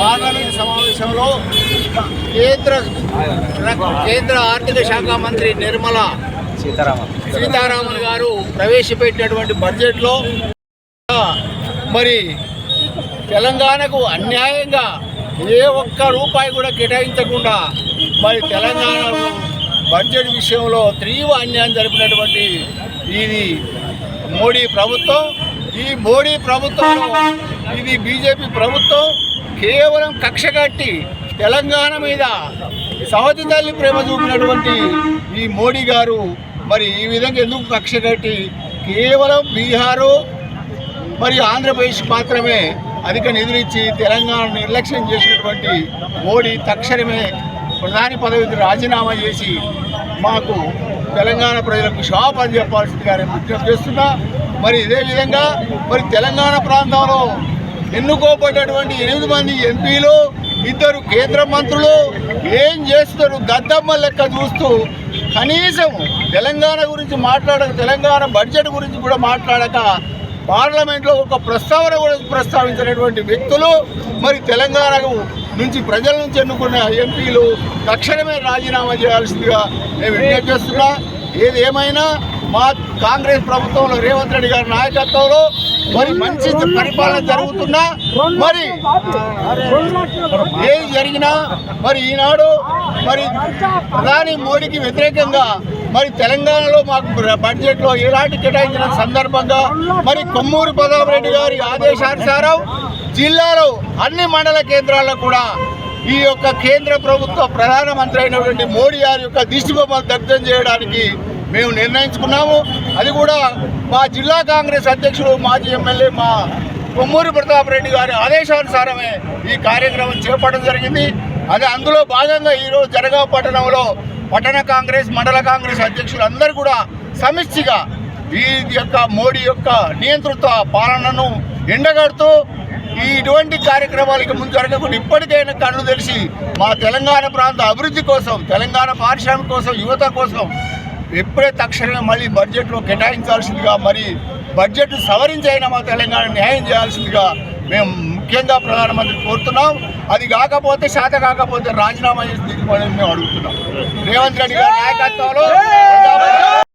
Parliament సమావేశంలో కేంద్ర ఆర్థిక శాఖ మంత్రి నిర్మలా సీతారామన్ గారు ప్రవేశపెట్టినటువంటి బడ్జెట్లో మరి తెలంగాణకు అన్యాయంగా ఏ ఒక్క రూపాయి కూడా కేటాయించకుండా మరి తెలంగాణ బడ్జెట్ విషయంలో తీవ్ర అన్యాయం జరిపినటువంటి ఇది మోడీ ప్రభుత్వం. ఈ మోడీ ప్రభుత్వంలో ఇది బీజేపీ ప్రభుత్వం కేవలం కక్ష కట్టి తెలంగాణ మీద సహజ తల్లి ప్రేమ చూపినటువంటి ఈ మోడీ గారు మరి ఈ విధంగా ఎందుకు కక్ష కట్టి కేవలం బీహారు మరి ఆంధ్రప్రదేశ్ మాత్రమే అధిక నిధులిచ్చి తెలంగాణ నిర్లక్ష్యం చేసినటువంటి మోడీ తక్షణమే ప్రధాని పదవికి రాజీనామా చేసి మాకు తెలంగాణ ప్రజలకు క్షమాపణ చెప్పాల్సిందిగా నేను విజ్ఞప్తి చేస్తున్నా. మరి ఇదే విధంగా మరి తెలంగాణ ప్రాంతంలో ఎన్నుకోబడ్డటువంటి 8 మంది ఎంపీలు 2 కేంద్ర మంత్రులు ఏం చేస్తారు గద్దమ్మ లెక్క చూస్తూ కనీసం తెలంగాణ గురించి మాట్లాడక తెలంగాణ బడ్జెట్ గురించి కూడా మాట్లాడక పార్లమెంట్లో ఒక ప్రస్తావన కూడా ప్రస్తావించినటువంటి వ్యక్తులు మరి తెలంగాణకు నుంచి ప్రజల నుంచి ఎన్నుకున్న ఎంపీలు తక్షణమే రాజీనామా చేయాల్సిందిగా నేను విజ్ఞప్తి చేస్తున్నా. ఏది ఏమైనా మా కాంగ్రెస్ ప్రభుత్వంలో రేవంత్ రెడ్డి గారి నాయకత్వంలో మరి మంచి పరిపాలన జరుగుతున్నా మరి ఏది జరిగినా మరి ఈనాడు మరి ప్రధాని మోడీకి వ్యతిరేకంగా మరి తెలంగాణలో మాకు బడ్జెట్లో ఎలాంటి కేటాయించిన సందర్భంగా మరి కొమ్మూరి ప్రతాపరెడ్డి గారి ఆదేశానుసారం జిల్లాలో అన్ని మండల కేంద్రాల్లో కూడా ఈ యొక్క కేంద్ర ప్రభుత్వ ప్రధానమంత్రి అయినటువంటి మోడీ గారి యొక్క దిష్టిబొమ్మలు దగ్ధం చేయడానికి మేము నిర్ణయించుకున్నాము. అది కూడా మా జిల్లా కాంగ్రెస్ అధ్యక్షుడు మాజీ ఎమ్మెల్యే మా కొమ్మూరి ప్రతాపరెడ్డి గారి ఆదేశానుసారమే ఈ కార్యక్రమం చేపట్టడం జరిగింది. అది అందులో భాగంగా ఈరోజు జనగాం పట్టణంలో పట్టణ కాంగ్రెస్ మండల కాంగ్రెస్ అధ్యక్షులు అందరూ కూడా సమిష్టిగా ఈ యొక్క మోడీ యొక్క నియంతృత్వ పాలనను ఎండగడుతూ ఇటువంటి కార్యక్రమాలకి ముందు జరగకుండా ఇప్పటికైనా కళ్ళు తెలిసి మా తెలంగాణ ప్రాంత అభివృద్ధి కోసం తెలంగాణ పారిశ్రామిక కోసం యువత కోసం ఎప్పుడే తక్షణమే మళ్ళీ బడ్జెట్లో కేటాయించాల్సిందిగా మరి బడ్జెట్ సవరించైనా మా తెలంగాణ న్యాయం చేయాల్సిందిగా మేము ముఖ్యంగా ప్రధానమంత్రి కోరుతున్నాం. అది కాకపోతే శాత కాకపోతే రాజీనామా చేసి దిగుమని మేము అడుగుతున్నాం. రేవంత్ రెడ్డి గారి నాయకత్వంలో